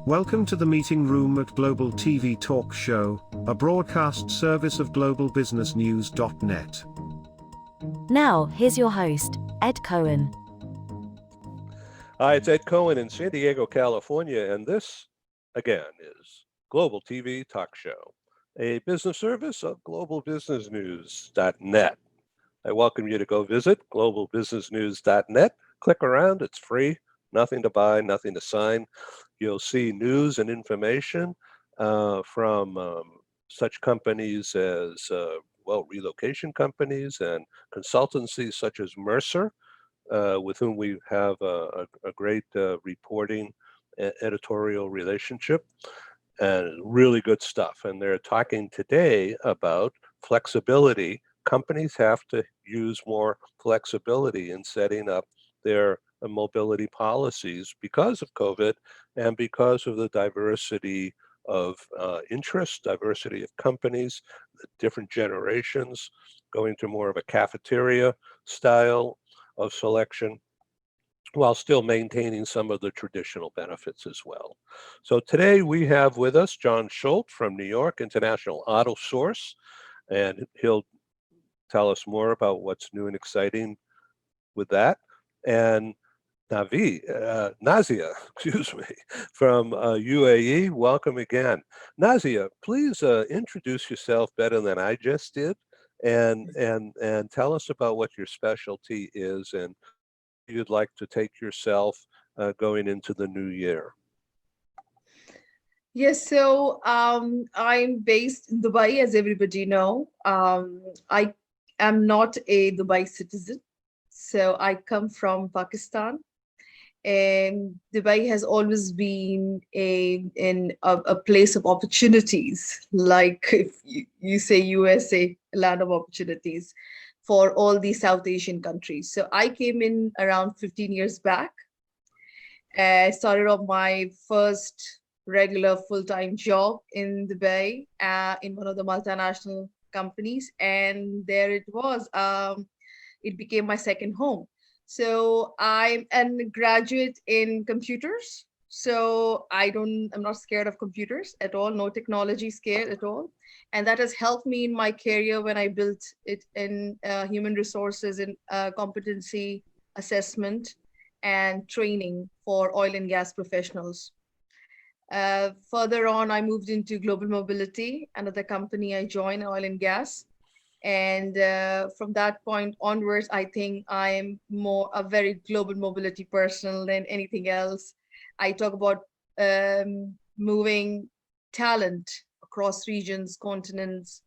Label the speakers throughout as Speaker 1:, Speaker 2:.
Speaker 1: Welcome to the meeting room at Global TV Talk Show, a broadcast service of globalbusinessnews.net.
Speaker 2: Now, here's your host, Ed Cohen.
Speaker 3: Hi, it's Ed Cohen in San Diego, California, and this, again, is Global TV Talk Show, a business service of globalbusinessnews.net. I welcome you to go visit globalbusinessnews.net. Click around, it's free, nothing to buy, nothing to sign. You'll see news and information from such companies as, relocation companies and consultancies such as Mercer, with whom we have a great reporting editorial relationship, and really good stuff. And they're talking today about flexibility. Companies have to use more flexibility in setting up their mobility policies because of COVID and because of the diversity of interests, diversity of companies, different generations going to more of a cafeteria style of selection, while still maintaining some of the traditional benefits as well. So today we have with us John Schultz from New York International Auto Source, and he'll tell us more about what's new and exciting with that. And Nazia, excuse me, from UAE, welcome again. Nazia, please introduce yourself better than I just did, and tell us about what your specialty is and you'd like to take yourself going into the new year.
Speaker 4: Yes, so I'm based in Dubai, as everybody know. I am not a Dubai citizen, so I come from Pakistan. And Dubai has always been a place of opportunities, like if you say USA, a land of opportunities for all these South Asian countries. So I came in around 15 years back. I started off my first regular full-time job in Dubai, in one of the multinational companies, and there it was. It became my second home. So I'm a graduate in computers. So I'm not scared of computers at all, no technology scared at all. And that has helped me in my career when I built it in human resources and competency assessment and training for oil and gas professionals. Further on, I moved into global mobility, another company I joined, oil and gas. And from that point onwards, I think I'm more a very global mobility person than anything else. I talk about moving talent across regions, continents,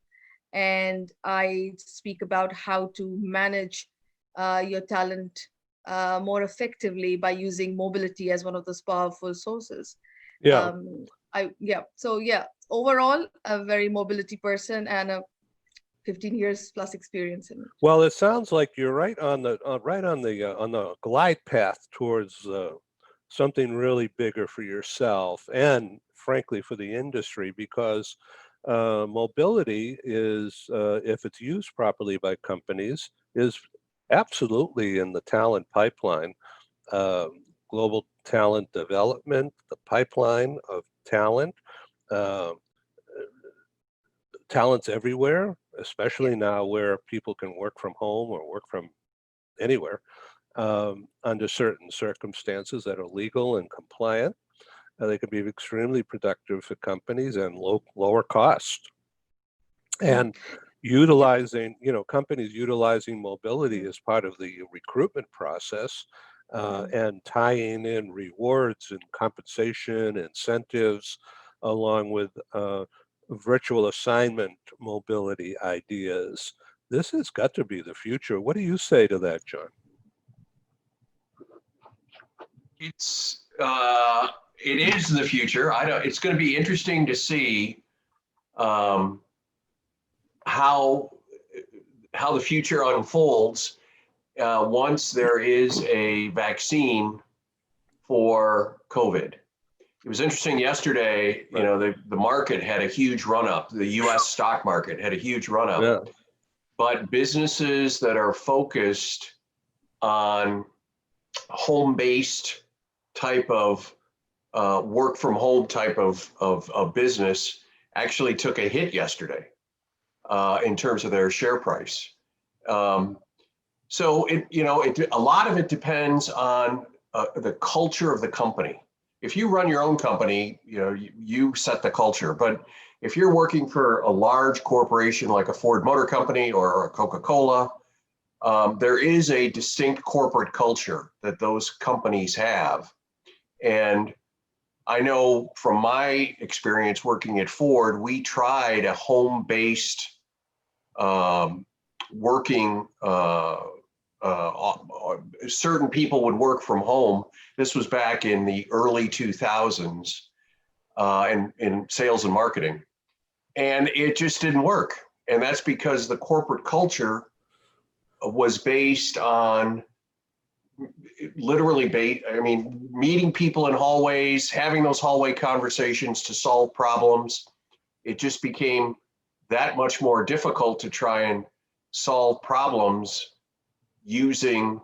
Speaker 4: and I speak about how to manage your talent more effectively by using mobility as one of those powerful sources.
Speaker 3: Yeah.
Speaker 4: Overall, a very mobility person and a 15 years plus experience in it.
Speaker 3: Well, it sounds like you're right on the glide path towards something really bigger for yourself and, frankly, for the industry, because mobility is, if it's used properly by companies, is absolutely in the talent pipeline. Global talent development, the pipeline of talent. Talent's everywhere, especially now where people can work from home or work from anywhere under certain circumstances that are legal and compliant. They can be extremely productive for companies and lower cost. And utilizing, companies utilizing mobility as part of the recruitment process and tying in rewards and compensation, incentives, along with virtual assignment mobility ideas. This has got to be the future. What do you say to that, John?
Speaker 5: It is the future. It's going to be interesting to see how the future unfolds once there is a vaccine for COVID. It was interesting yesterday, the market had a huge run up. The US stock market had a huge run up. Yeah. But businesses that are focused on home-based type of work from home type of business actually took a hit yesterday in terms of their share price. So a lot of it depends on the culture of the company. If you run your own company, you set the culture. But if you're working for a large corporation like a Ford Motor Company or a Coca-Cola, there is a distinct corporate culture that those companies have. And I know from my experience working at Ford, we tried a home-based working. Certain people would work from home. This was back in the early 2000s in sales and marketing. And it just didn't work. And that's because the corporate culture was based on meeting people in hallways, having those hallway conversations to solve problems. It just became that much more difficult to try and solve problems using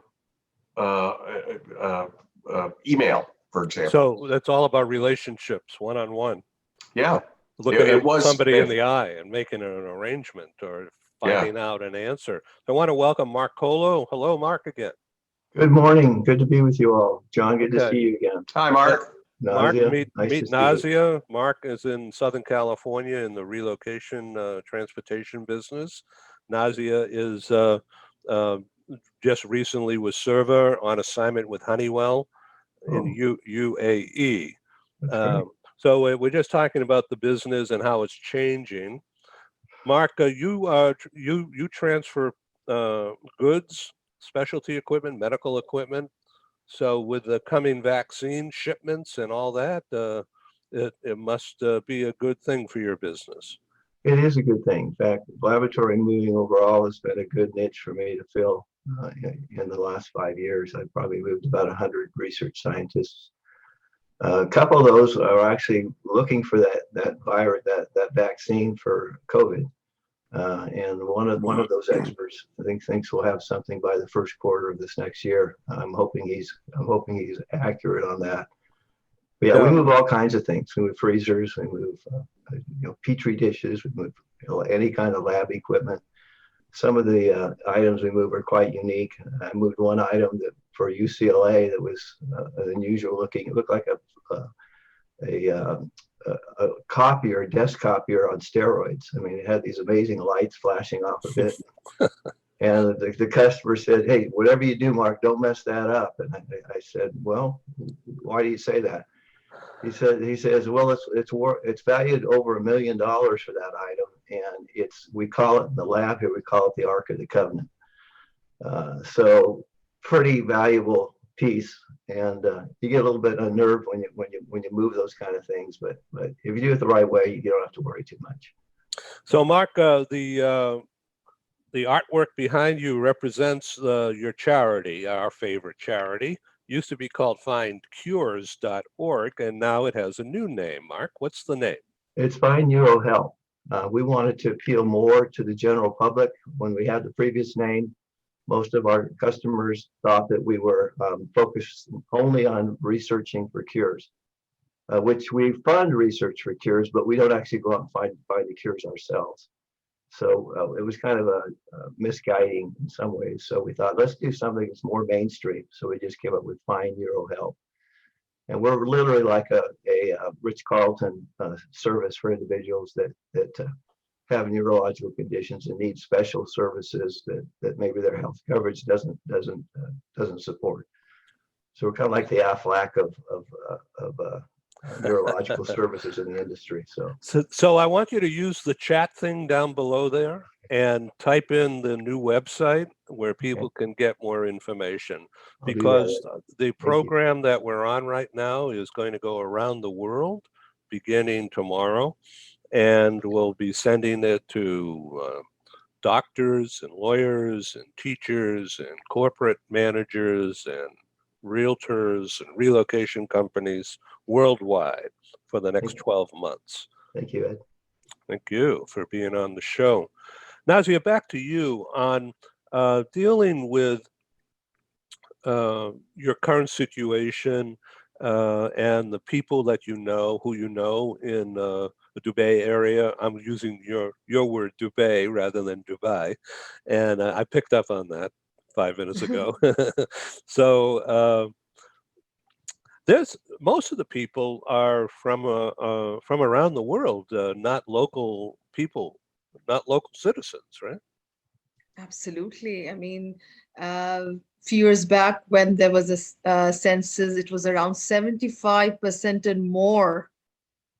Speaker 5: email, for example.
Speaker 3: So that's all about relationships, one-on-one.
Speaker 5: Yeah.
Speaker 3: Looking at somebody in the eye and making an arrangement or finding out an answer. I want to welcome Mark Colo. Hello, Mark, again.
Speaker 6: Good morning. Good to be with you all. John, good to see you again.
Speaker 5: Hi, Mark.
Speaker 3: Mark,
Speaker 6: Nazia,
Speaker 3: meet Nazia. Mark is in Southern California in the relocation transportation business. Nazia is just recently was server on assignment with Honeywell in UAE. So we're just talking about the business and how it's changing. Mark, you transfer goods, specialty equipment, medical equipment. So with the coming vaccine shipments and all that, it must be a good thing for your business.
Speaker 6: It is a good thing. In fact, laboratory moving overall has been a good niche for me to fill in the last 5 years. I've probably moved about 100 research scientists. A couple of those are actually looking for that virus, that vaccine for COVID. And one of those experts, I think, thinks we'll have something by the first quarter of this next year. I'm hoping he's accurate on that. But yeah, we move all kinds of things. We move freezers, we move petri dishes, we move any kind of lab equipment. Some of the items we move are quite unique. I moved one item that for UCLA that was unusual looking. It looked like a copier, a desk copier on steroids. I mean, it had these amazing lights flashing off of it. And the customer said, "Hey, whatever you do, Mark, don't mess that up." And I said, "Well, why do you say that?" He says, "Well, it's valued over $1 million for that item, and we call it in the lab here, we call it the Ark of the Covenant. So pretty valuable piece, and you get a little bit unnerved when you move those kind of things, but if you do it the right way, you don't have to worry too much."
Speaker 3: So, Mark, the artwork behind you represents your charity, our favorite charity. Used to be called findcures.org, and now it has a new name. Mark, what's the name?
Speaker 6: It's Find Neuro Health. We wanted to appeal more to the general public. When we had the previous name, most of our customers thought that we were focused only on researching for cures, which we fund research for cures, but we don't actually go out and find the cures ourselves. So it was kind of a misguiding in some ways. So we thought, let's do something that's more mainstream. So we just came up with Find Neuro Health. And we're literally like a Ritz-Carlton service for individuals that have neurological conditions and need special services that maybe their health coverage doesn't support. So we're kind of like the Aflac of neurological services in the industry.
Speaker 3: So I want you to use the chat thing down below there and type in the new website where people can get more information, because the program that we're on right now is going to go around the world beginning tomorrow, and we'll be sending it to doctors and lawyers and teachers and corporate managers and realtors and relocation companies worldwide for the next 12 months.
Speaker 6: Thank you, Ed.
Speaker 3: Thank you for being on the show. Nazia, back to you on dealing with your current situation and the people that you know, who you know in the Dubai area. I'm using your word Dubai rather than Dubai, and I picked up on that 5 minutes ago. So there's most of the people are from around the world, not local people, not local citizens, right?
Speaker 4: Absolutely. I mean, few years back when there was a census, it was around 75% and more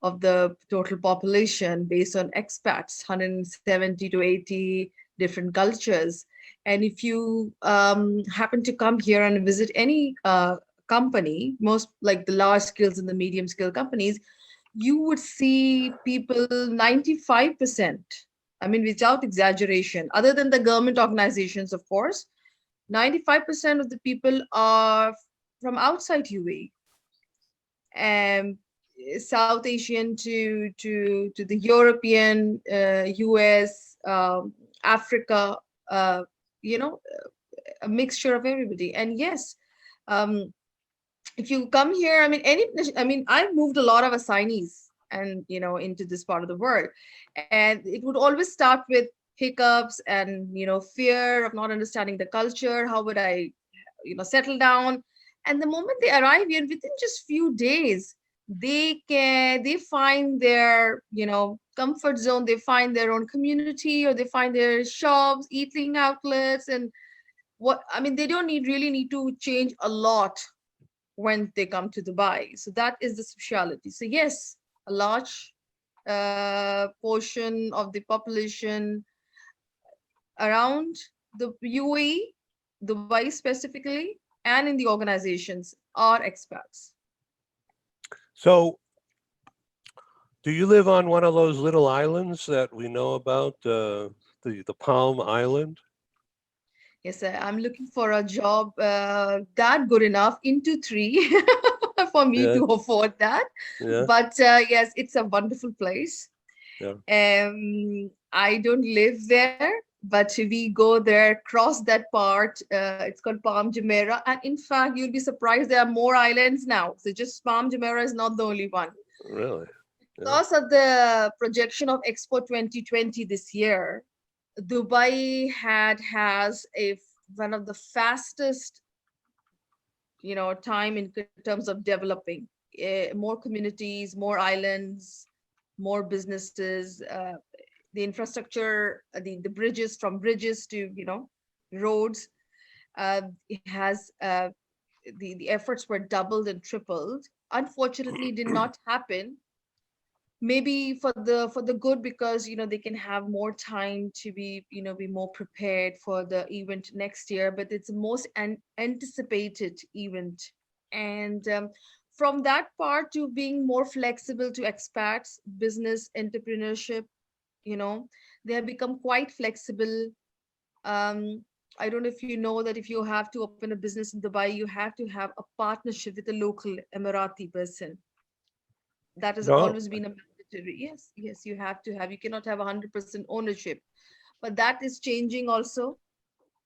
Speaker 4: of the total population based on expats, 170 to 80 different cultures. And if you happen to come here and visit any company, most like the large scales and the medium scale companies, you would see people 95%. I mean, without exaggeration, other than the government organizations, of course, 95% of the people are from outside UAE. And South Asian to the European, US, Africa, uh, you know, a mixture of everybody. And yes, um, if you come here, I mean, I've moved a lot of assignees and into this part of the world, and it would always start with hiccups and fear of not understanding the culture. How would I settle down? And the moment they arrive here, within just few days, they find their comfort zone. They find their own community, or they find their shops, eating outlets, and they don't really need to change a lot when they come to Dubai. So that is the speciality. So yes, a large portion of the population around the UAE, Dubai specifically, and in the organizations are expats.
Speaker 3: So, do you live on one of those little islands that we know about, the Palm Island?
Speaker 4: Yes, I'm looking for a job that good enough into three for me
Speaker 3: Yeah,
Speaker 4: to afford that.
Speaker 3: yeah,
Speaker 4: But yes, it's a wonderful place.
Speaker 3: yeah.
Speaker 4: I don't live there, but we go there, cross that part. It's called Palm Jumeirah. And in fact, you'll be surprised there are more islands now. So just Palm Jumeirah is not the only one.
Speaker 3: Really? Yeah.
Speaker 4: Because of the projection of Expo 2020 this year, Dubai has one of the fastest, time in terms of developing. More communities, more islands, more businesses, the infrastructure, the bridges, from bridges to roads. It has the efforts were doubled and tripled. Unfortunately, did not happen, maybe for the good, because they can have more time to be more prepared for the event next year. But it's the most anticipated event. And from that part to being more flexible to expats, business, entrepreneurship, they have become quite flexible. um, I don't know if you know that if you have to open a business in Dubai, you have to have a partnership with a local Emirati person. That has
Speaker 3: No.
Speaker 4: always been a mandatory. Yes, yes, you have to have. You cannot have 100% ownership, but that is changing also.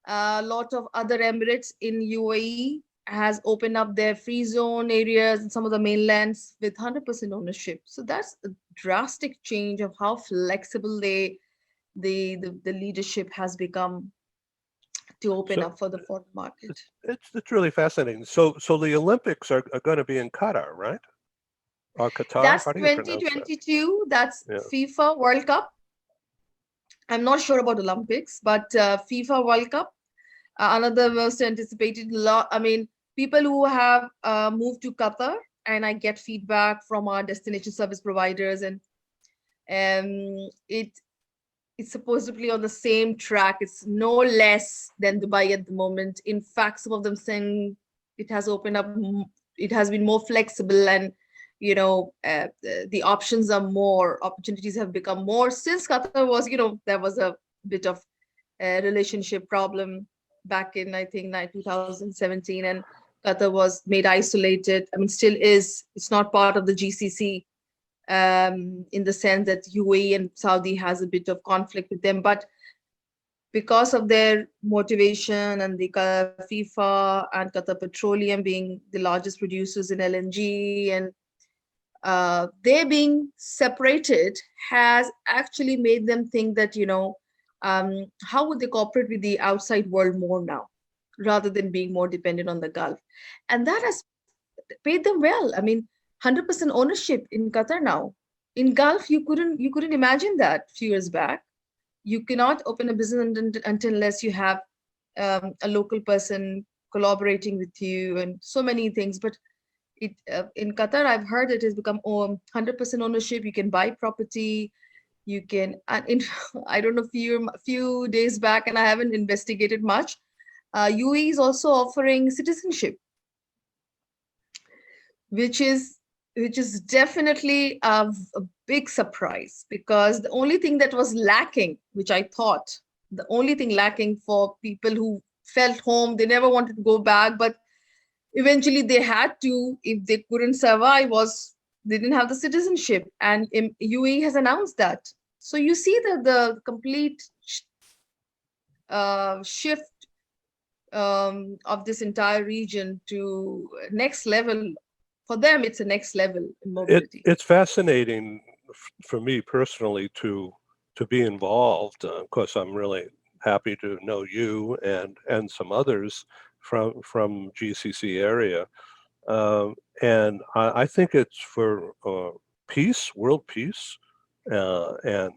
Speaker 4: A lot of other emirates in UAE has opened up their free zone areas and some of the mainlands with 100% ownership. So that's a drastic change of how flexible the leadership has become to open
Speaker 3: So
Speaker 4: up for the foreign market.
Speaker 3: it's really fascinating. So the Olympics are going to be in Qatar, right? Or Qatar?
Speaker 4: That's
Speaker 3: How do you pronounce that?
Speaker 4: 2022. That's
Speaker 3: Yeah.
Speaker 4: FIFA World Cup. I'm not sure about Olympics, but FIFA World Cup, another most anticipated lot. I mean, people who have moved to Qatar, and I get feedback from our destination service providers, and it's supposedly on the same track. It's no less than Dubai at the moment. In fact, some of them saying it has opened up, it has been more flexible, and the options are more, opportunities have become more, since Qatar was, there was a bit of a relationship problem back in, I think, 2017, and Qatar was made isolated. I mean, still is. It's not part of the GCC, in the sense that UAE and Saudi has a bit of conflict with them. But because of their motivation and the FIFA and Qatar Petroleum being the largest producers in LNG, and they being separated has actually made them think that, how would they cooperate with the outside world more now, rather than being more dependent on the Gulf. And that has paid them well. I mean, 100% ownership in Qatar now. In Gulf, you couldn't imagine that a few years back. You cannot open a business unless you have a local person collaborating with you and so many things. But in Qatar, I've heard it has become 100% ownership. You can buy property. You can, and I don't know, few days back, and I haven't investigated much. UAE is also offering citizenship, which is definitely a big surprise, because the only thing that was lacking, which I thought the only thing lacking for people who felt home, they never wanted to go back, but eventually they had to, if they couldn't survive, was they didn't have the citizenship, and UAE has announced that. So you see the complete shift of this entire region to next level. For them, it's a next level in mobility.
Speaker 3: It's fascinating for me personally to be involved. Of course, I'm really happy to know you and some others from GCC area, and I think it's for peace, world peace, and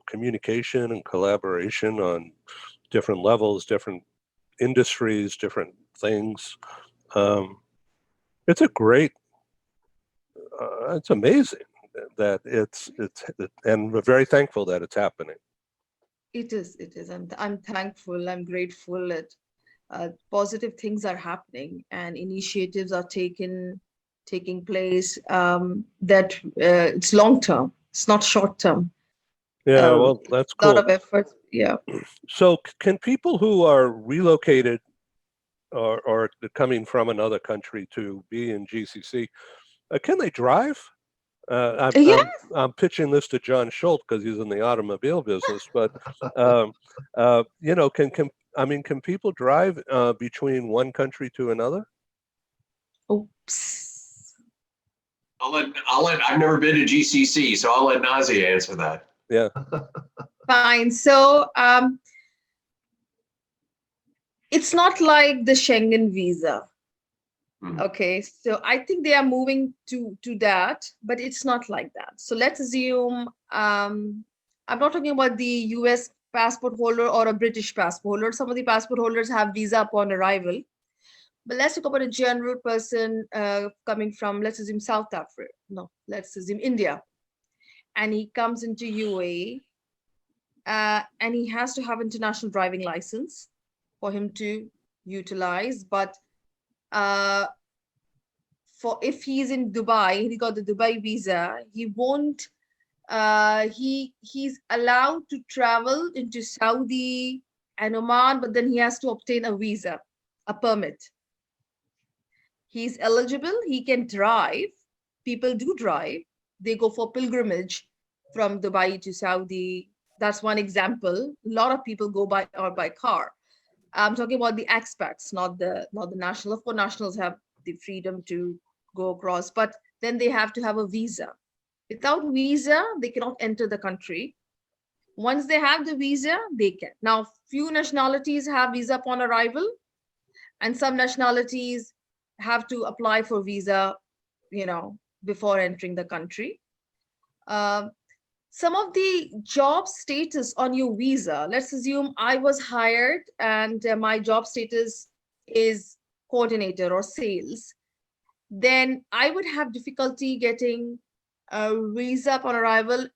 Speaker 3: communication and collaboration on different levels, different industries, different things. It's a great. It's amazing that it's and we're very thankful that it's happening.
Speaker 4: It is. I'm thankful. I'm grateful that positive things are happening and initiatives are taking place. That it's long term. It's not short term.
Speaker 3: Yeah, well, that's
Speaker 4: A lot
Speaker 3: cool.
Speaker 4: of effort. Yeah.
Speaker 3: So, can people who are relocated or coming from another country to be in GCC, can they drive?
Speaker 4: Yes.
Speaker 3: I'm pitching this to John Schultz because he's in the automobile business, but can people drive between one country to another?
Speaker 4: Oops.
Speaker 5: I've never been to GCC, so I'll let Nazia answer that.
Speaker 3: Yeah.
Speaker 4: Fine. So it's not like the Schengen visa.
Speaker 5: Mhm.
Speaker 4: Okay, so I think they are moving to that, but it's not like that. So let's assume I'm not talking about the US passport holder or a British passport holder. Some of the passport holders have visa upon arrival. But let's talk about a general person coming from, let's assume South Africa. No, let's assume India. And he comes into UAE and he has to have international driving license for him to utilize. But for if he's in Dubai, he got the Dubai visa, he won't, he's allowed to travel into Saudi and Oman, but then he has to obtain a visa, a permit. He's eligible, he can drive. People do drive. They go for pilgrimage from Dubai to Saudi. That's one example. A lot of people go by car. I'm talking about the expats, not the national. Of course, nationals have the freedom to go across, but then they have to have a visa. Without visa, they cannot enter the country. Once they have the visa, they can. Now, few nationalities have visa upon arrival, and some nationalities have to apply for visa, before entering the country. Some of the job status on your visa, let's assume I was hired and my job status is coordinator or sales, then I would have difficulty getting a visa upon arrival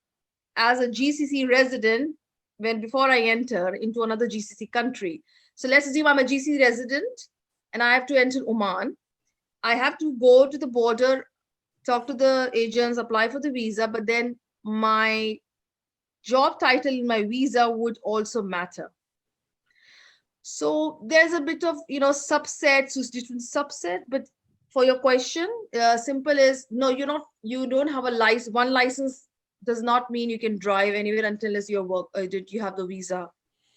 Speaker 4: as a GCC resident before I enter into another GCC country. So let's assume I'm a GCC resident and I have to enter Oman. I have to go to the border, talk to the agents, apply for the visa, but then my job title in my visa would also matter. So there's a bit of, subsets, different subset, but for your question, simple is, no, you don't have a license. One license does not mean you can drive anywhere until you have the visa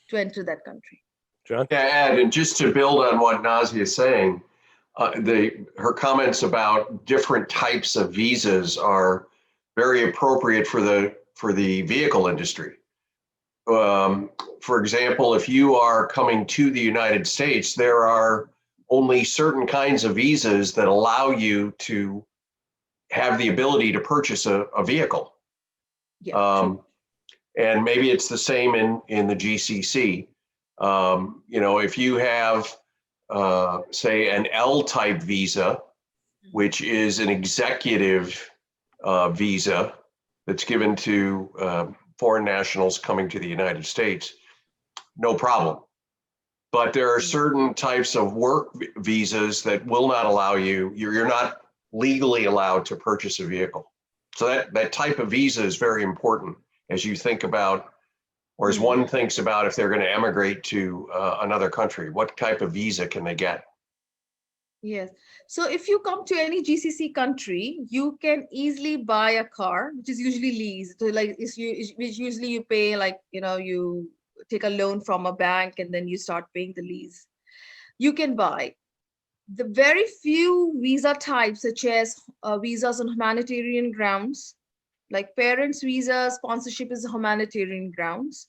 Speaker 4: to enter that country.
Speaker 3: John?
Speaker 5: Yeah, Ed, and just to build on what Nazia is saying, her comments about different types of visas are very appropriate for the vehicle industry. For example, if you are coming to the United States, there are only certain kinds of visas that allow you to have the ability to purchase a vehicle.
Speaker 4: Yeah, true.
Speaker 5: And maybe it's the same in the GCC. If you have, say, an L-type visa, which is an executive visa that's given to foreign nationals coming to the United States, no problem. But there are certain types of work visas that will not allow you, you're not legally allowed to purchase a vehicle. So that type of visa is very important as you think about, or as one thinks about if they're going to emigrate to another country, what type of visa can they get?
Speaker 4: Yes. So if you come to any GCC country, you can easily buy a car, which is usually leased. So which usually you pay, like, you take a loan from a bank and then you start paying the lease. You can buy. The very few visa types, such as visas on humanitarian grounds, like parents' visa, sponsorship is humanitarian grounds.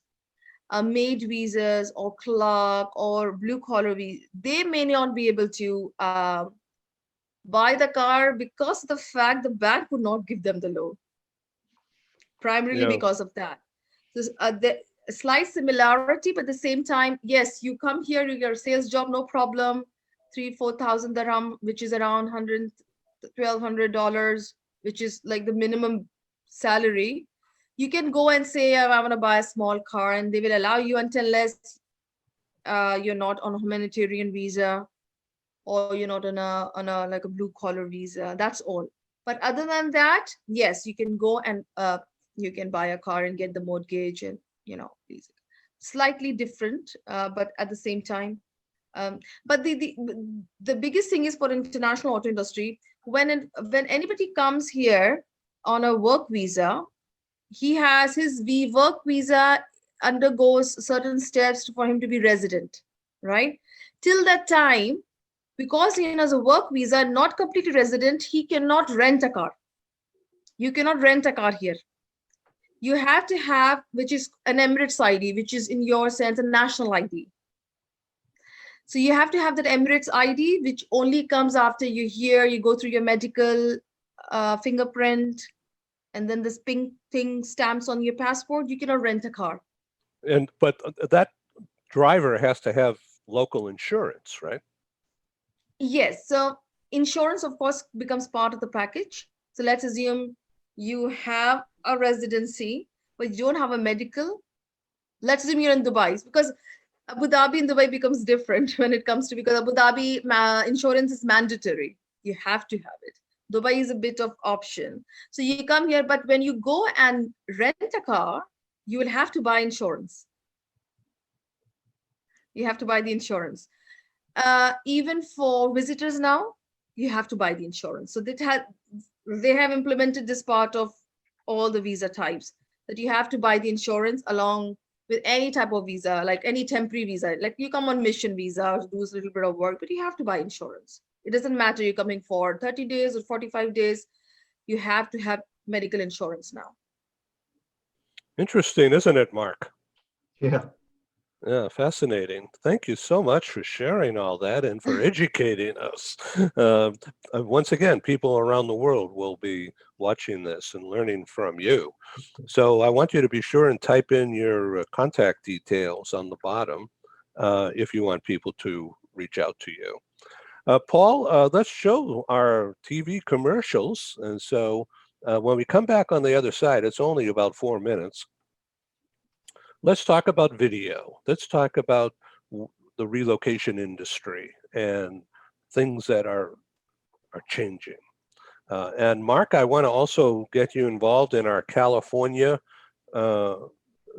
Speaker 4: Maid visas or clerk or blue collar visa, they may not be able to buy the car because of the fact the bank would not give them the loan, primarily because of that. So the slight similarity, but at the same time, yes, you come here, you get a sales job, no problem, 3,000-4,000 dirham, which is around $1,200, which is like the minimum salary. You can go and say, I want to buy a small car, and they will allow you unless you're not on a humanitarian visa or you're not on a like a blue collar visa. That's all. But other than that, yes, you can go and you can buy a car and get the mortgage, and slightly different, but at the same time. But the biggest thing is for international auto industry, when anybody comes here on a work visa, he has his work visa undergoes certain steps for him to be resident, right? Till that time, because he has a work visa, not completely resident, he cannot rent a car. You cannot rent a car here. You have to have, which is an Emirates ID, which is in your sense a national ID. So you have to have that Emirates ID, which only comes after you here, you go through your medical fingerprint, and then this pink thing stamps on your passport. You cannot rent a car.
Speaker 3: But that driver has to have local insurance, right?
Speaker 4: Yes. So insurance, of course, becomes part of the package. So let's assume you have a residency, but you don't have a medical. Let's assume you're in Dubai, because Abu Dhabi and Dubai becomes different when it comes to, because Abu Dhabi insurance is mandatory. You have to have it. Dubai is a bit of option. So you come here, but when you go and rent a car, you will have to buy insurance. You have to buy the insurance. Even for visitors now, you have to buy the insurance. So they have implemented this part of all the visa types, that you have to buy the insurance along with any type of visa, like any temporary visa. Like you come on mission visa, do a little bit of work, but you have to buy insurance. It doesn't matter you're coming for 30 days or 45 days, you have to have medical insurance now.
Speaker 3: Interesting, isn't it, Mark?
Speaker 6: Yeah.
Speaker 3: Yeah, fascinating. Thank you so much for sharing all that and for educating us. Once again, people around the world will be watching this and learning from you. So I want you to be sure and type in your contact details on the bottom if you want people to reach out to you. Paul, let's show our TV commercials. And so when we come back on the other side, it's only about 4 minutes. Let's talk about video. Let's talk about the relocation industry and things that are changing. And Mark, I want to also get you involved in our California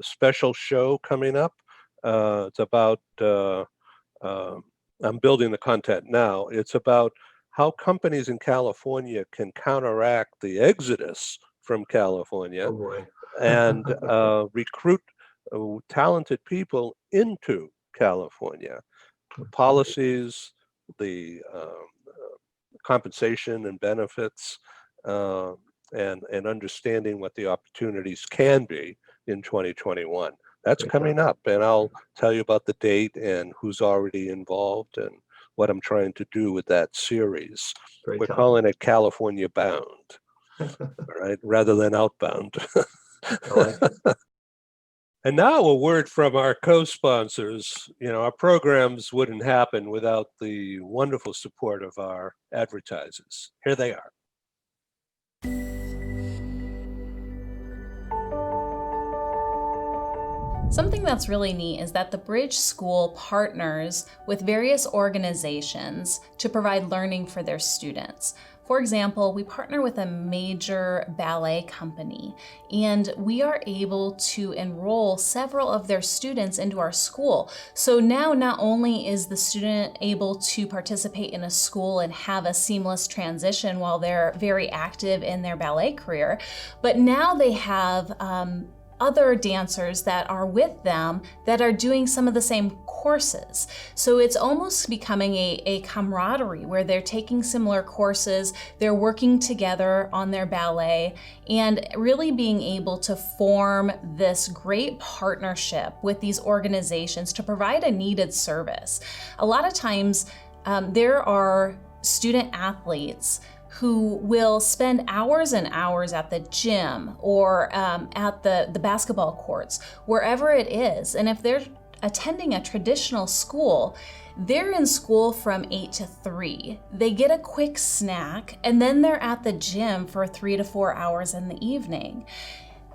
Speaker 3: special show coming up. It's about, I'm building the content now. It's about how companies in California can counteract the exodus from California
Speaker 6: Oh boy.
Speaker 3: and recruit talented people into California. The policies, the compensation and benefits, and understanding what the opportunities can be in 2021. That's coming up, and I'll tell you about the date and who's already involved and what I'm trying to do with that series. We're calling it California Bound, right, rather than Outbound.
Speaker 6: I like it.
Speaker 3: And now a word from our co-sponsors. Our programs wouldn't happen without the wonderful support of our advertisers. Here they are.
Speaker 7: Something that's really neat is that the Bridge School partners with various organizations to provide learning for their students. For example, we partner with a major ballet company, and we are able to enroll several of their students into our school. So now not only is the student able to participate in a school and have a seamless transition while they're very active in their ballet career, but now they have other dancers that are with them that are doing some of the same courses. So it's almost becoming a camaraderie where they're taking similar courses, they're working together on their ballet, and really being able to form this great partnership with these organizations to provide a needed service. A lot of times there are student athletes who will spend hours and hours at the gym or at the basketball courts, wherever it is. And if they're attending a traditional school, they're in school from 8 to 3. They get a quick snack, and then they're at the gym for 3 to 4 hours in the evening.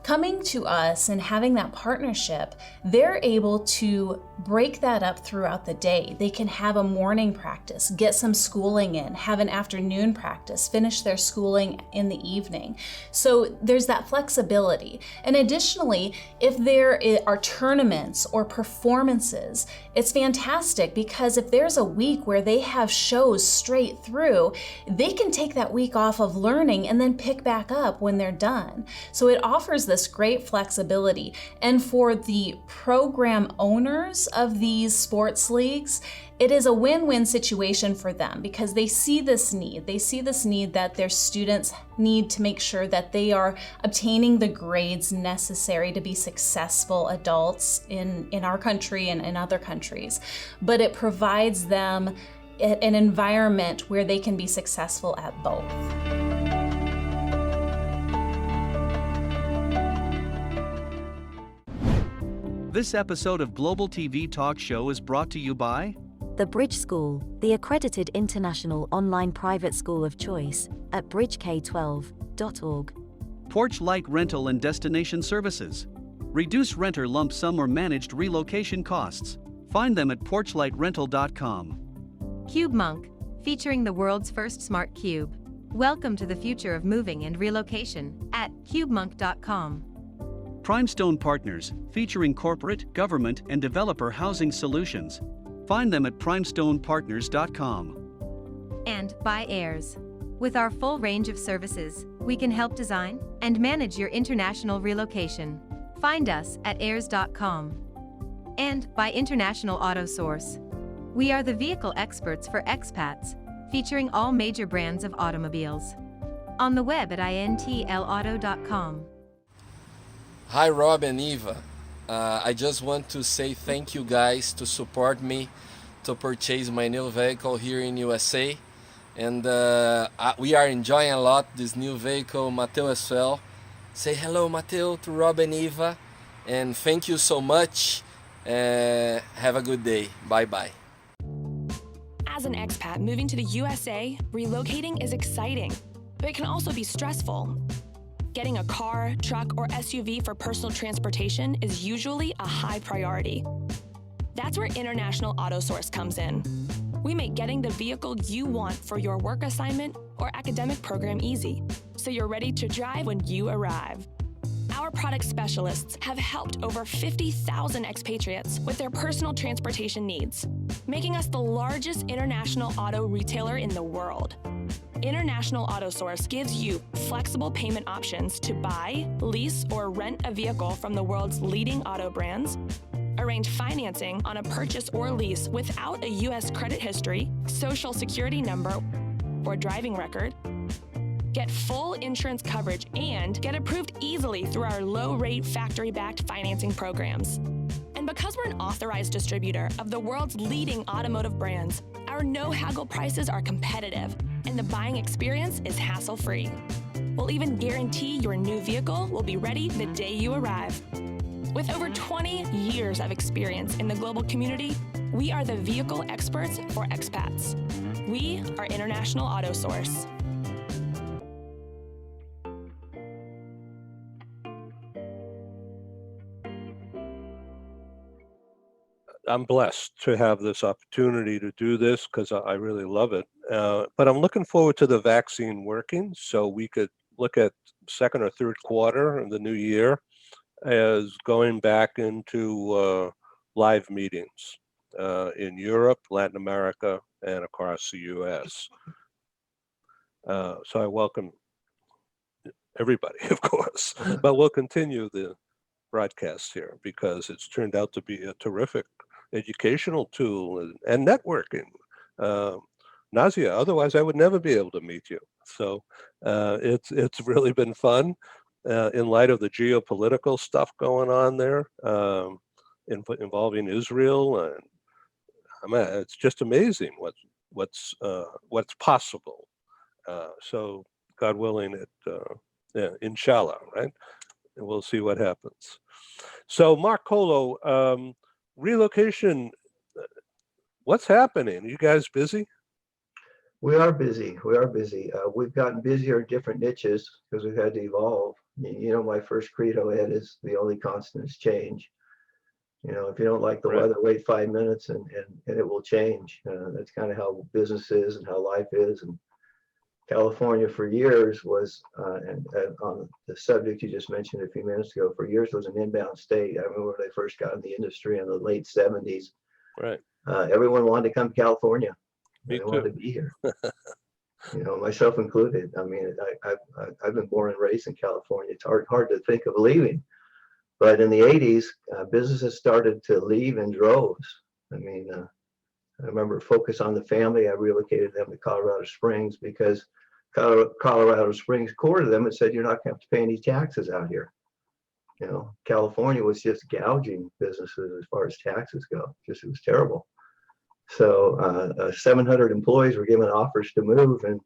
Speaker 7: Coming to us and having that partnership, they're able to break that up throughout the day. They can have a morning practice, get some schooling in, have an afternoon practice, finish their schooling in the evening. So there's that flexibility. And additionally, if there are tournaments or performances, it's fantastic because if there's a week where they have shows straight through, they can take that week off of learning and then pick back up when they're done. So it offers this great flexibility. And for the program owners of these sports leagues, it is a win-win situation for them because they see this need. They see this need that their students need to make sure that they are obtaining the grades necessary to be successful adults in our country and in other countries. But it provides them an environment where they can be successful at both.
Speaker 8: This episode of Global TV Talk Show is brought to you by
Speaker 2: The Bridge School, the accredited international online private school of choice at bridgek12.org.
Speaker 8: Porch Light Rental and Destination Services. Reduce renter lump sum or managed relocation costs. Find them at porchlightrental.com.
Speaker 9: CubeMonk, featuring the world's first smart cube. Welcome to the future of moving and relocation at cubemonk.com.
Speaker 8: Primestone Partners, featuring corporate, government, and developer housing solutions. Find them at primestonepartners.com.
Speaker 9: And by Airs. With our full range of services, we can help design and manage your international relocation. Find us at airs.com. And by International Auto Source. We are the vehicle experts for expats, featuring all major brands of automobiles. On the web at intlauto.com.
Speaker 10: Hi Rob and Eva, I just want to say thank you guys to support me to purchase my new vehicle here in USA, and we are enjoying a lot this new vehicle. Mateo as well. Say hello Mateo to Rob and Eva, and thank you so much. Have a good day. Bye bye.
Speaker 11: As an expat moving to the USA, relocating is exciting, but it can also be stressful. Getting a car, truck, or SUV for personal transportation is usually a high priority. That's where International Auto Source comes in. We make getting the vehicle you want for your work assignment or academic program easy, so you're ready to drive when you arrive. Our product specialists have helped over 50,000 expatriates with their personal transportation needs, making us the largest international auto retailer in the world. International Auto Source gives you flexible payment options to buy, lease, or rent a vehicle from the world's leading auto brands, arrange financing on a purchase or lease without a U.S. credit history, social security number, or driving record, get full insurance coverage, and get approved easily through our low-rate factory-backed financing programs. And because we're an authorized distributor of the world's leading automotive brands, our no-haggle prices are competitive, and the buying experience is hassle-free. We'll even guarantee your new vehicle will be ready the day you arrive. With over 20 years of experience in the global community, we are the vehicle experts for expats. We are International Auto Source.
Speaker 3: I'm blessed to have this opportunity to do this because I really love it. But I'm looking forward to the vaccine working, so we could look at second or third quarter of the new year as going back into live meetings in Europe, Latin America, and across the US. So I welcome everybody, of course, but we'll continue the broadcast here because it's turned out to be a terrific educational tool and networking. Nazia, otherwise I would never be able to meet you. So it's really been fun in light of the geopolitical stuff going on there involving Israel, and I mean, it's just amazing what's possible. So God willing, yeah, inshallah, right? And we'll see what happens. So Mark Colo, relocation, what's happening? Are you guys busy?
Speaker 6: We are busy. We are busy. We've gotten busier in different niches because we've had to evolve. You know, my first credo, Ed, is the only constant is change. You know, if you don't like the weather, wait 5 minutes and it will change. That's kind of how business is and how life is. And California for years was, and on the subject you just mentioned a few minutes ago, for years was an inbound state. I remember when I first got in the industry in the late 70s.
Speaker 3: Right.
Speaker 6: Everyone wanted to come to California.
Speaker 3: Me
Speaker 6: they
Speaker 3: too.
Speaker 6: wanted to be here. You know, myself included. I mean, I've been born and raised in California. It's hard to think of leaving. But in the 80s, businesses started to leave in droves. I mean, I remember Focus on the Family. I relocated them to Colorado Springs because Colorado Springs core to them, it said you're not going to have to pay any taxes out here. You know, California was just gouging businesses as far as taxes go. Just, it was terrible. So 700 employees were given offers to move, and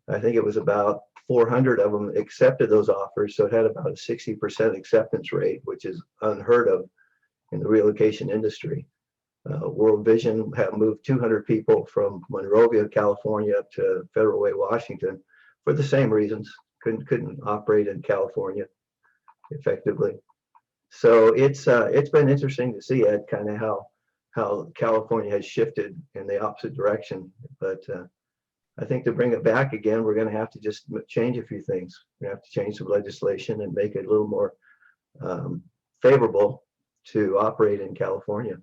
Speaker 6: I think it was about 400 of them accepted those offers. So it had about a 60% acceptance rate, which is unheard of in the relocation industry. World Vision have moved 200 people from Monrovia, California, up to Federal Way, Washington, for the same reasons. Couldn't operate in California effectively. So it's been interesting to see, Ed, kind of how California has shifted in the opposite direction. But I think to bring it back again, we're going to have to just change a few things. We have to change some legislation and make it a little more favorable to operate in California.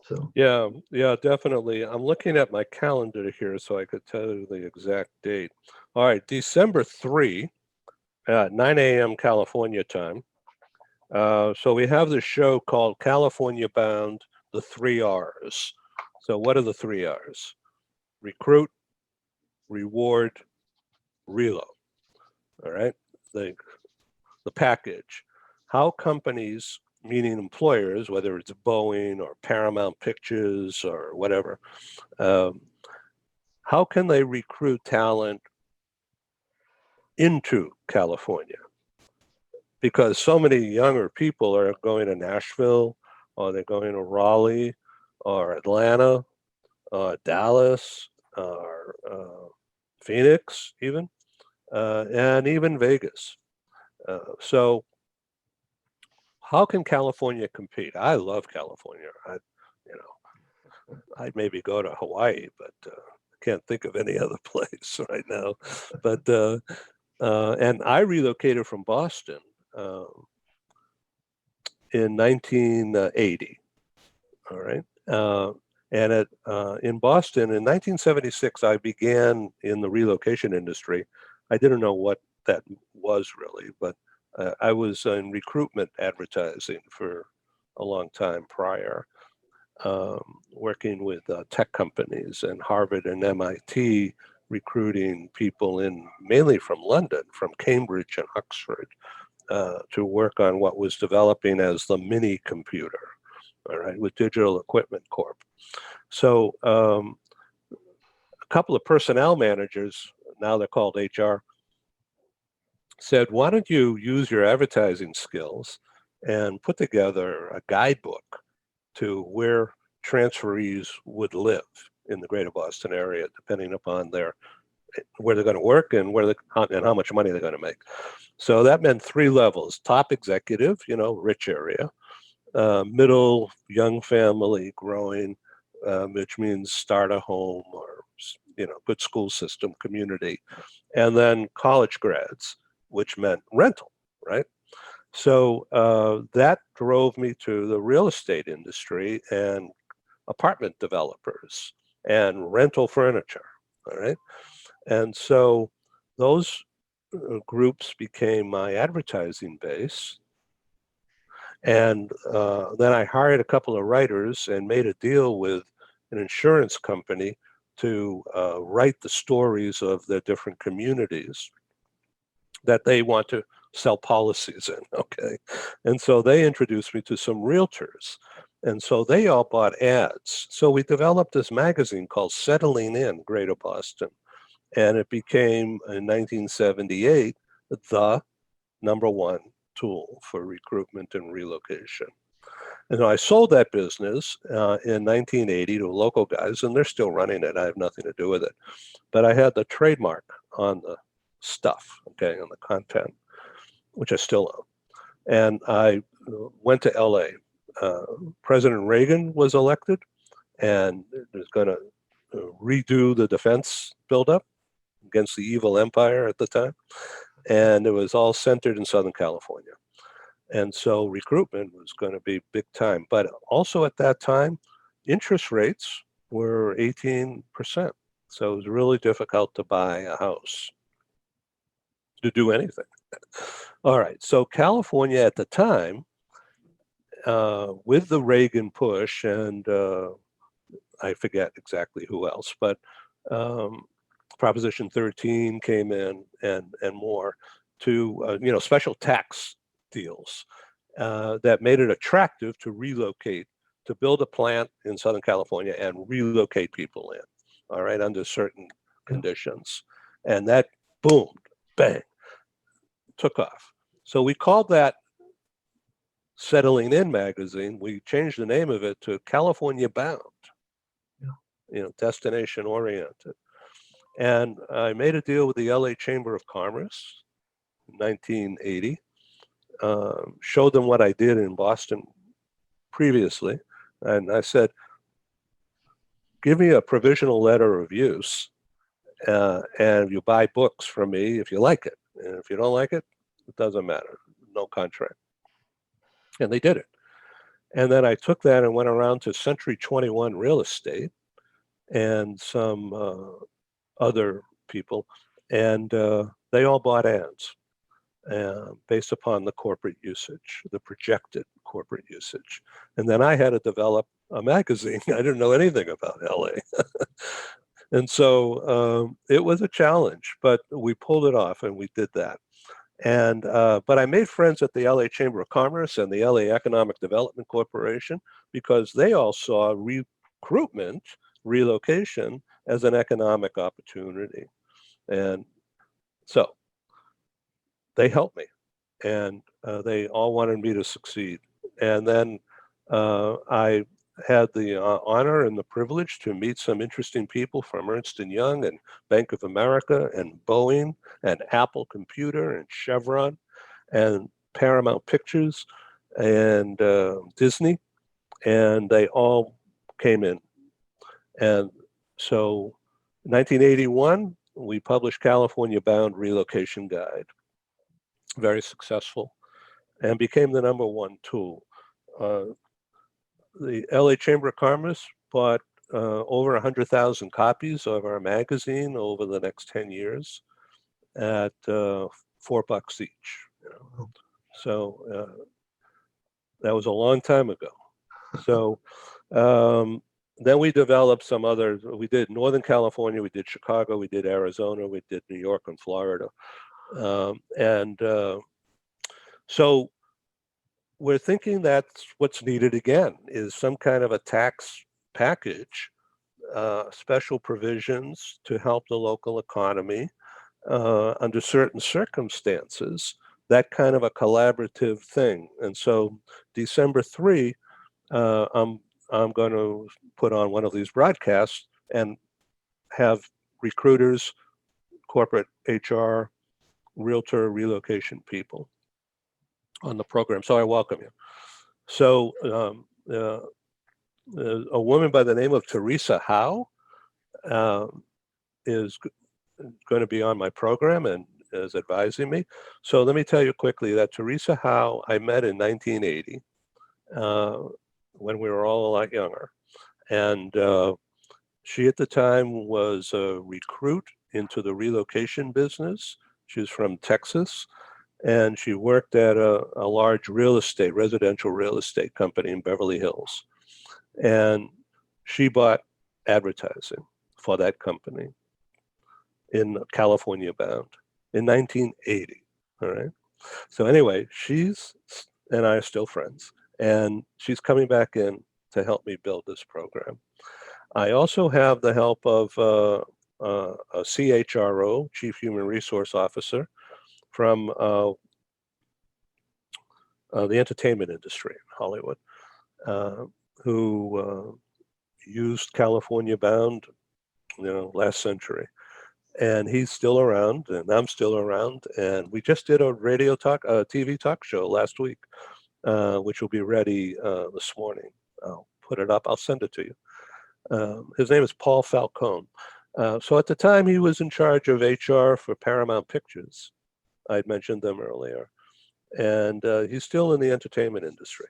Speaker 6: So yeah, definitely. I'm looking at my calendar here so I could tell you the exact date. All right, December 3 at 9 a.m. California time. So we have this show called California Bound, the 3 R's. So what are the 3 R's? Recruit, reward, reload. All right, the package. How companies, meaning employers, whether it's Boeing or Paramount Pictures or whatever, how can they recruit talent into California? Because so many younger people are going to Nashville, or they're going to Raleigh, or Atlanta, Dallas, or Phoenix even, and even Vegas. So how can California compete? I love California. I'd maybe go to Hawaii, but I can't think of any other place right now. But and I relocated from Boston in 1980. All right,
Speaker 3: And in Boston in 1976, I began in the relocation industry. I didn't know what that was really, but I was in recruitment advertising for a long time prior, working with tech companies and Harvard and MIT, recruiting people in mainly from London, from Cambridge and Oxford, to work on what was developing as the mini computer, all right, with Digital Equipment Corp. So a couple of personnel managers, now they're called HR, said, why don't you use your advertising skills and put together a guidebook to where transferees would live in the greater Boston area, depending upon where they're going to work and and how much money they're going to make. So that meant 3 levels: top executive, rich area; middle, young family, growing, which means start a home or good school system, community; and then college grads, which meant rental, right? So that drove me to the real estate industry and apartment developers and rental furniture, all right? And so those groups became my advertising base. And then I hired a couple of writers and made a deal with an insurance company to write the stories of the different communities that they want to sell policies in, okay? And so they introduced me to some realtors. And so they all bought ads. So we developed this magazine called Settling In Greater Boston. And it became, in 1978, the #1 tool for recruitment and relocation. And I sold that business in 1980 to local guys, and they're still running it. I have nothing to do with it. But I had the trademark on the stuff, okay, on the content, which I still own. And I went to LA. President Reagan was elected and was going to redo the defense buildup against the evil empire at the time. And it was all centered in Southern California. And so recruitment was going to be big time. But also at that time, interest rates were 18%. So it was really difficult to buy a house, to do anything. All right. So California at the time, with the Reagan push, and I forget exactly who else, but Proposition 13 came in and more to, special tax deals that made it attractive to relocate, to build a plant in Southern California and relocate people in, all right, under certain conditions. And that boomed, bang, took off. So we called that Settling In magazine. We changed the name of it to California Bound, destination oriented. And I made a deal with the LA Chamber of Commerce in 1980, showed them what I did in Boston previously. And I said, give me a provisional letter of use, and you buy books from me if you like it. And if you don't like it, it doesn't matter, no contract. And they did it. And then I took that and went around to Century 21 Real Estate and some other people, and they all bought ads based upon the corporate usage, the projected corporate usage. And then I had to develop a magazine. I didn't know anything about LA. And so it was a challenge, but we pulled it off and we did that. And but I made friends at the LA Chamber of Commerce and the LA Economic Development Corporation because they all saw recruitment, relocation as an economic opportunity. And so they helped me, and they all wanted me to succeed. And then I had the honor and the privilege to meet some interesting people from Ernst & Young and Bank of America and Boeing and Apple Computer and Chevron and Paramount Pictures and Disney, and they all came in. And so 1981, we published California Bound Relocation Guide. Very successful, and became the #1 tool. The LA Chamber of Commerce bought over 100,000 copies of our magazine over the next 10 years at $4 each. You know? So that was a long time ago. So then we developed some other, we did Northern California, we did Chicago, we did Arizona, we did New York and Florida. So we're thinking that's what's needed again, is some kind of a tax package, special provisions to help the local economy under certain circumstances, that kind of a collaborative thing. And so December 3, I'm going to put on one of these broadcasts and have recruiters, corporate HR, realtor, relocation people on the program. So I welcome you. So a woman by the name of Teresa Howe is going to be on my program and is advising me. So let me tell you quickly that Teresa Howe I met in 1980 when we were all a lot younger. And she at the time was a recruit into the relocation business. She was from Texas, and she worked at a large residential real estate company in Beverly Hills. And she bought advertising for that company in California Bound in 1980. All right. So anyway, she's and I are still friends, and she's coming back in to help me build this program. I also have the help of a CHRO, Chief Human Resource Officer, from the entertainment industry in Hollywood, who used California Bound, last century. And he's still around, and I'm still around. And we just did a TV talk show last week, which will be ready this morning. I'll put it up. I'll send it to you. His name is Paul Falcone. So at the time, he was in charge of HR for Paramount Pictures. I'd mentioned them earlier. And he's still in the entertainment industry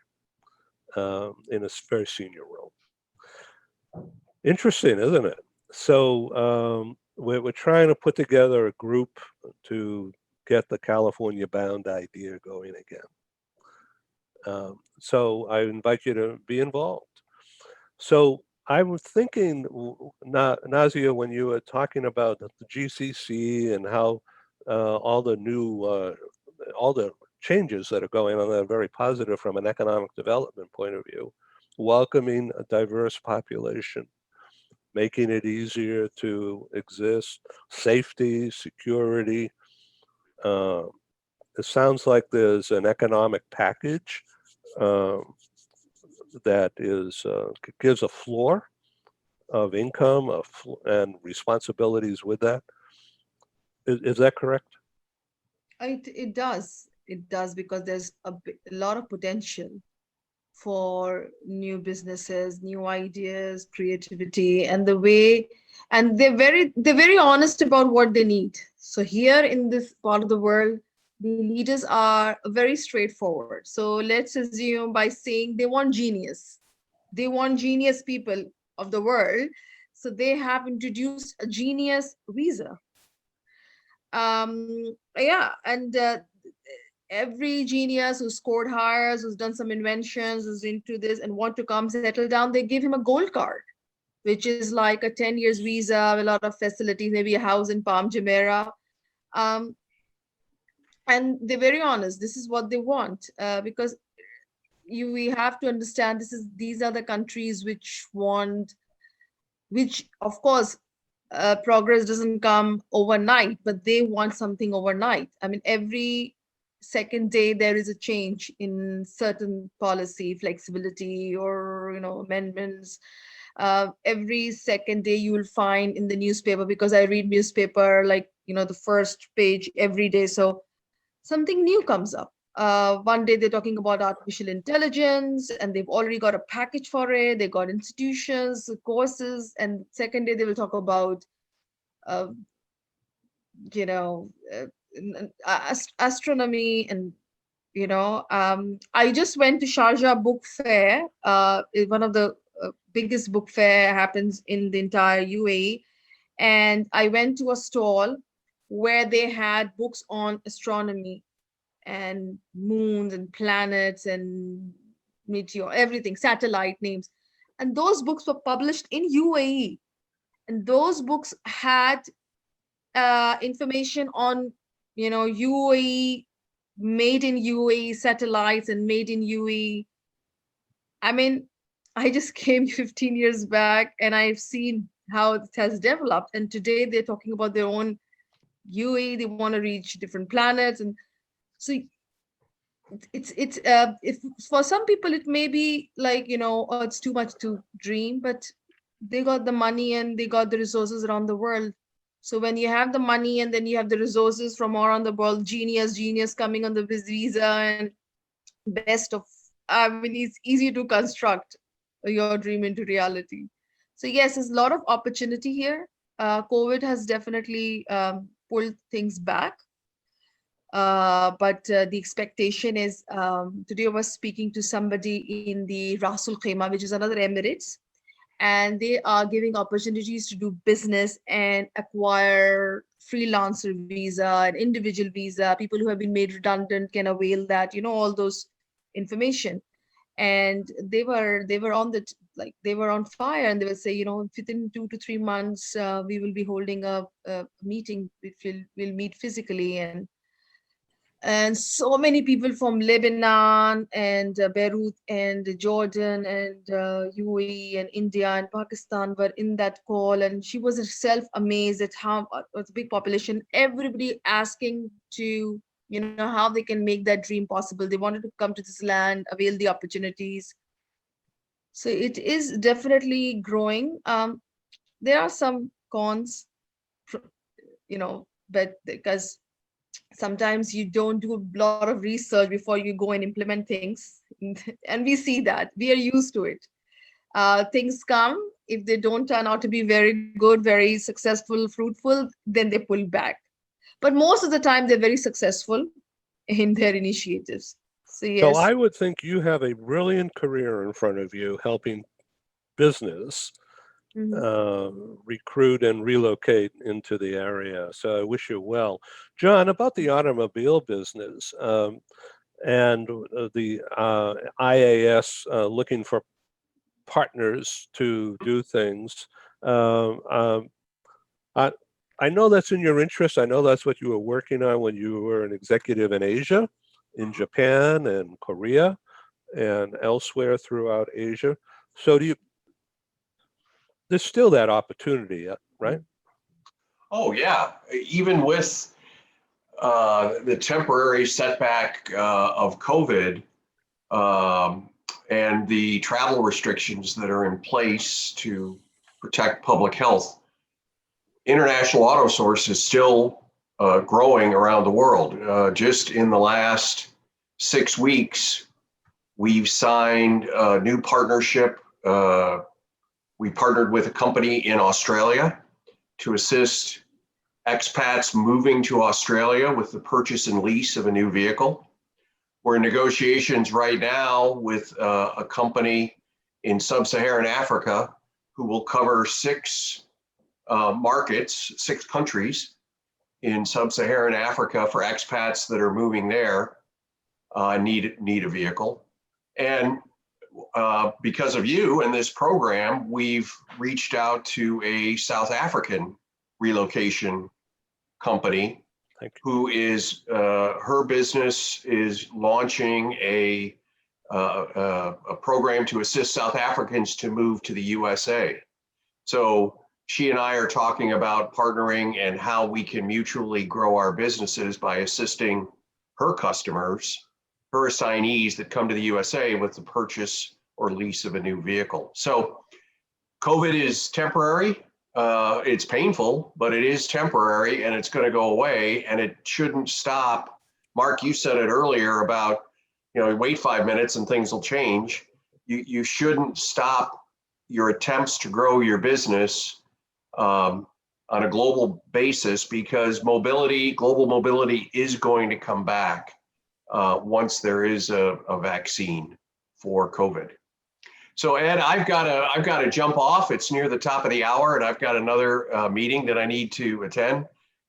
Speaker 3: in a very senior role. Interesting, isn't it? So we're trying to put together a group to get the California Bound idea going again. So I invite you to be involved. So I was thinking, Nazia, when you were talking about the GCC and how all the changes that are going on that are very positive from an economic development point of view, welcoming a diverse population, making it easier to exist, safety, security. It sounds like there's an economic package that gives a floor of income and responsibilities with that. Is that correct?
Speaker 4: It does. It does, because there's a lot of potential for new businesses, new ideas, creativity, and they're very honest about what they need. So here in this part of the world, the leaders are very straightforward. So let's assume by saying they want genius people of the world. So they have introduced a genius visa. And every genius who scored hires, who's done some inventions, who's into this and want to come settle down, they give him a gold card, which is like a 10 years visa, a lot of facilities, maybe a house in Palm Jumeirah. And they're very honest. This is what they want, because we have to understand these are the countries which of course, progress doesn't come overnight, but they want something overnight. I mean, every second day there is a change in certain policy, flexibility, or amendments. Every second day you will find in the newspaper, because I read newspaper like the first page every day, so something new comes up. One day they're talking about artificial intelligence, and they've already got a package for it. They got institutions, courses, and second day they will talk about astronomy. And I just went to Sharjah Book Fair, one of the biggest book fair happens in the entire UAE. And I went to a stall where they had books on astronomy and moons and planets and meteor, everything, satellite names. And those books were published in UAE. And those books had information on, UAE, made in UAE satellites and made in UAE. I mean, I just came 15 years back and I've seen how it has developed. And today they're talking about their own UAE, they want to reach different planets. And so it's if for some people it may be like, oh, it's too much to dream, but they got the money and they got the resources around the world. So when you have the money and then you have the resources from all around the world, genius coming on the visa, and best of, I mean, it's easy to construct your dream into reality. So yes, there's a lot of opportunity here. COVID has definitely pulled things back. But the expectation is, today I was speaking to somebody in the Rasul Khaimah, which is another Emirates, and they are giving opportunities to do business and acquire freelancer visa and individual visa. People who have been made redundant can avail that, all those information. And they were on the they were on fire, and they would say, within 2 to 3 months we will be holding a meeting, we'll meet physically. And so many people from Lebanon and Beirut and Jordan and UAE and India and Pakistan were in that call. And she was herself amazed at how it's a big population, everybody asking to, how they can make that dream possible. They wanted to come to this land, avail the opportunities. So it is definitely growing. There are some cons, but because sometimes you don't do a lot of research before you go and implement things. And we see that. We are used to it. Things come, if they don't turn out to be very good, very successful, fruitful, then they pull back. But most of the time, they're very successful in their initiatives. So yes.
Speaker 3: So I would think you have a brilliant career in front of you helping business recruit and relocate into the area. So I wish you well. John, about the automobile business and the IAS looking for partners to do things. I know that's in your interest. I know that's what you were working on when you were an executive in Asia, in Japan and Korea and elsewhere throughout Asia. So there's still that opportunity, right?
Speaker 5: Oh yeah, even with the temporary setback of COVID and the travel restrictions that are in place to protect public health, international auto source is still growing around the world. Just in the last 6 weeks, we've signed a new partnership. We partnered with a company in Australia to assist expats moving to Australia with the purchase and lease of a new vehicle. We're in negotiations right now with a company in sub-Saharan Africa who will cover 6 markets, 6 countries in sub-Saharan Africa for expats that are moving there, need a vehicle. And because of you and this program, we've reached out to a South African relocation company who is, her business is launching a program to assist South Africans to move to the USA. So she and I are talking about partnering and how we can mutually grow our businesses by assisting her customers, her assignees that come to the USA with the purchase or lease of a new vehicle. So COVID is temporary. It's painful, but it is temporary and it's going to go away, and it shouldn't stop. Mark, you said it earlier about, wait 5 minutes and things will change. You shouldn't stop your attempts to grow your business on a global basis, because global mobility is going to come back once there is a vaccine for COVID. So Ed, I've got to jump off. It's near the top of the hour, and I've got another meeting that I need to attend.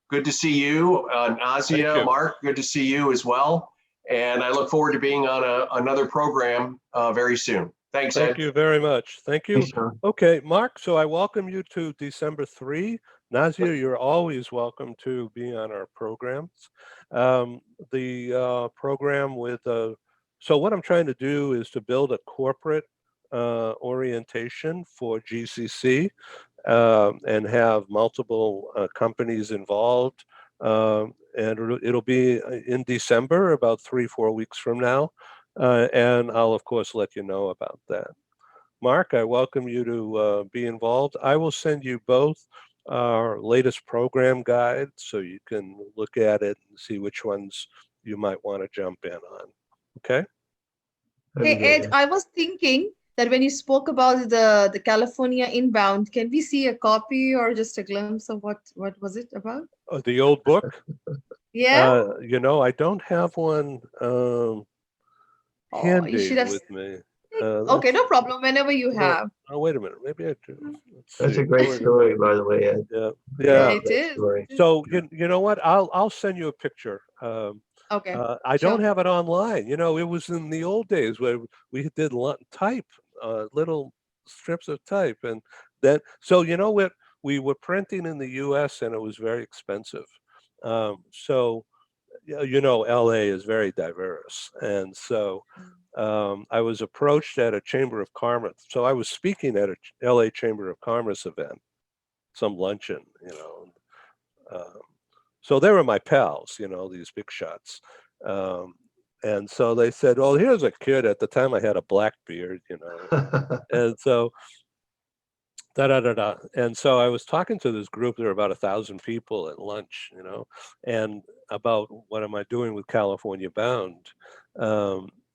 Speaker 5: Good to see you, Nazia, Mark. Good to see you as well. And I look forward to being on another program very soon. Thanks, Ed.
Speaker 3: Thank you very much. Thank you. Okay, Mark, so I welcome you to December 3. Nazia, you're always welcome to be on our programs. The program with, so what I'm trying to do is to build a corporate orientation for GCC and have multiple companies involved. And it'll be in December, about 3-4 weeks from now. And I'll, of course, let you know about that. Mark, I welcome you to be involved. I will send you both our latest program guide so you can look at it and see which ones you might want to jump in on. Okay?
Speaker 4: Hey, Ed, I was thinking that when you spoke about the California inbound, can we see a copy or just a glimpse of what was it about?
Speaker 3: The old book?
Speaker 4: Yeah.
Speaker 3: You know, I don't have one handy
Speaker 4: have
Speaker 3: with me.
Speaker 4: Okay, no problem. Whenever you have.
Speaker 3: Oh, wait a minute. Maybe I do.
Speaker 6: That's a great story, by the way, Ed.
Speaker 3: Yeah.
Speaker 4: It is.
Speaker 3: So you know what? I'll send you a picture.
Speaker 4: Okay.
Speaker 3: I don't have it online. You know, it was in the old days where we did type, little strips of type, and then so you know what, we were printing in the U.S. and it was very expensive. So you know, LA is very diverse, and so I was approached at a Chamber of Commerce. So I was speaking at a LA Chamber of Commerce event, some luncheon, you know. So they were my pals, you know, these big shots. And so they said, "Oh, here's a kid." At the time, I had a black beard, you know, and so And so I was talking to this group. There were about 1,000 people at lunch, you know, and about what am I doing with California Bound.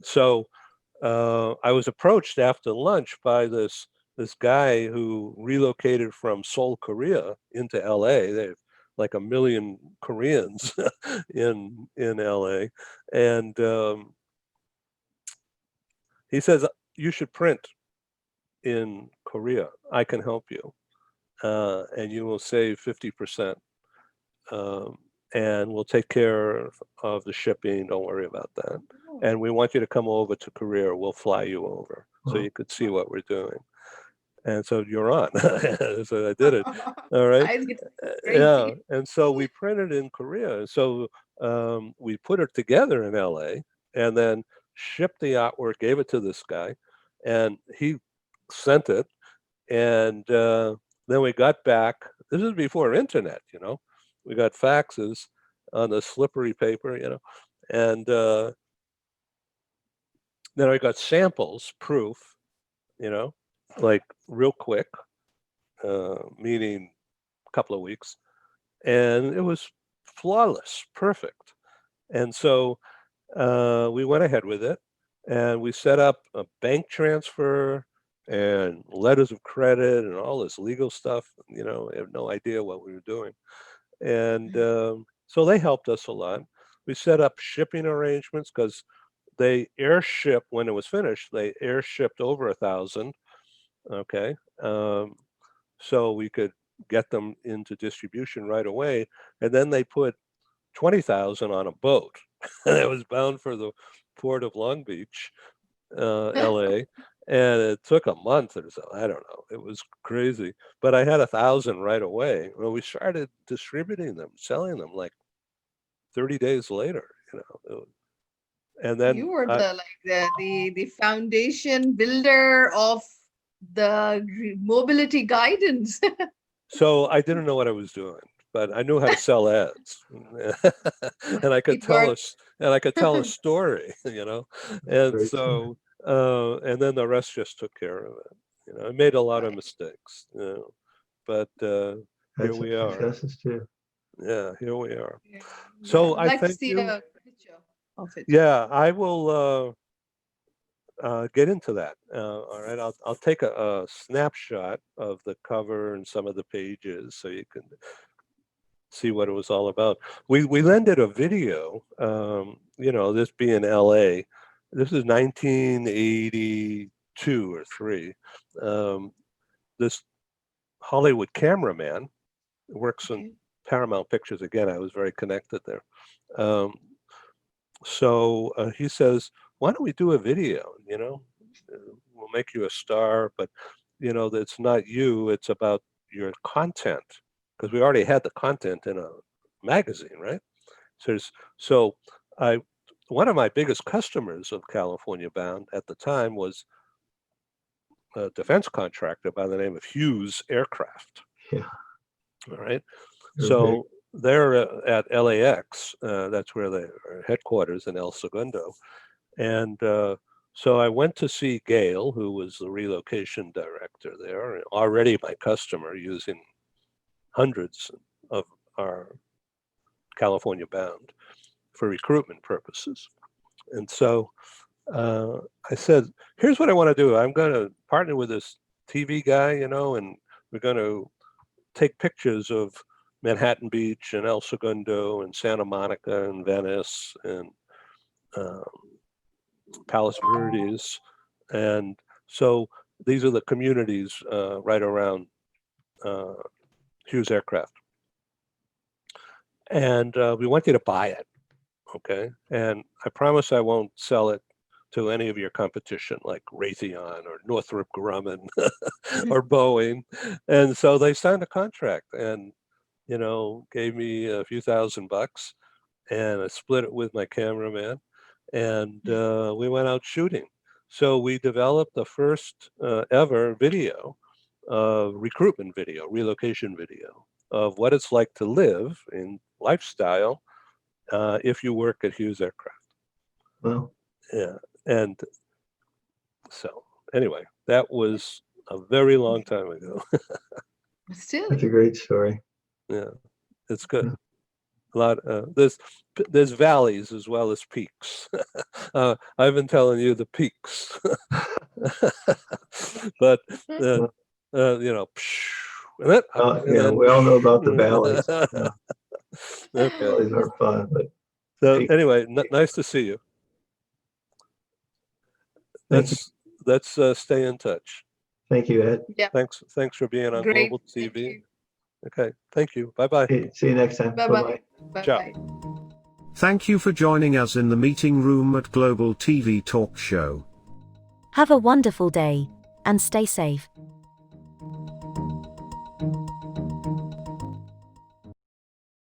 Speaker 3: So I was approached after lunch by this guy who relocated from Seoul, Korea, into LA. They have like 1 million Koreans in LA, and he says, "You should print in Korea. I can help you, and you will save 50%, and we'll take care of the shipping. Don't worry about that. And we want you to come over to Korea. We'll fly you over so you could see what we're doing." And so you're on. So I did it. All right. Yeah. And so we printed in Korea. So we put it together in LA and then shipped the artwork, gave it to this guy, and he sent it. And then we got back. This is before internet, you know. We got faxes on the slippery paper, you know. And then I got samples, proof, you know, like real quick, meaning a couple of weeks. And it was flawless, perfect. And so we went ahead with it, and we set up a bank transfer and letters of credit and all this legal stuff. You know, I have no idea what we were doing. And so they helped us a lot. We set up shipping arrangements because they airship, when it was finished, they airshipped over 1,000. Okay. So we could get them into distribution right away. And then they put 20,000 on a boat that was bound for the port of Long Beach, LA. And it took a month or so. I don't know. It was crazy. But I had 1,000 right away. Well, we started distributing them, selling them like 30 days later, you know. And then
Speaker 4: you were the foundation builder of the mobility guidance.
Speaker 3: So I didn't know what I was doing, but I knew how to sell ads, and I could tell a story, you know. And so and then the rest just took care of it. You know, I made a lot of mistakes, you know, but here we are.
Speaker 6: Successes too.
Speaker 3: Yeah, here we are. So I
Speaker 4: like
Speaker 3: thank
Speaker 4: to see
Speaker 3: you.
Speaker 4: a picture of it.
Speaker 3: Yeah, I will get into that. All right, I'll take a snapshot of the cover and some of the pages so you can see what it was all about. We then did a video. You know, this being LA, this is 1982 2 or 3. This Hollywood cameraman works in Paramount Pictures. Again, I was very connected there. So he says, why don't we do a video, we'll make you a star, but it's not you, it's about your content, because we already had the content in a magazine, right? So one of my biggest customers of California Bound at the time was a defense contractor by the name of Hughes Aircraft.
Speaker 6: Yeah.
Speaker 3: All right.
Speaker 6: They're
Speaker 3: So they're at LAX. That's where their headquarters in El Segundo. And so I went to see Gail, who was the relocation director there, already my customer, using hundreds of our California Bound for recruitment purposes. And so I said, here's what I want to do. I'm going to partner with this TV guy, and we're going to take pictures of Manhattan Beach and El Segundo and Santa Monica and Venice and Palos Verdes. And so these are the communities right around Hughes Aircraft. And we want you to buy it, okay? And I promise I won't sell it to any of your competition like Raytheon or Northrop Grumman or Boeing. And so they signed a contract and, gave me a few $1,000, and I split it with my cameraman, and we went out shooting. So we developed the first ever video, recruitment video, relocation video of what it's like to live in lifestyle if you work at Hughes Aircraft.
Speaker 6: Well,
Speaker 3: yeah. And so anyway, that was a very long time ago.
Speaker 4: Still,
Speaker 6: that's a great story.
Speaker 3: Yeah, it's good. A lot. There's valleys as well as peaks. I've been telling you the peaks, but
Speaker 6: yeah, we all know about the valleys. Yeah.
Speaker 3: Okay.
Speaker 6: Valleys are fun, but
Speaker 3: So anyway, nice to see you. Let's stay in touch.
Speaker 6: thank you, Ed.
Speaker 4: yeah.
Speaker 3: Thanks for being on
Speaker 4: Great.
Speaker 3: Global
Speaker 4: Thank
Speaker 3: TV.
Speaker 4: you.
Speaker 3: Okay, thank you. Bye-bye.
Speaker 6: See you next time.
Speaker 4: Bye-bye.
Speaker 6: Bye-bye.
Speaker 3: Ciao.
Speaker 4: Bye-bye.
Speaker 1: Thank you for joining us in the meeting room at Global TV Talk Show.
Speaker 2: Have a wonderful day, and stay safe.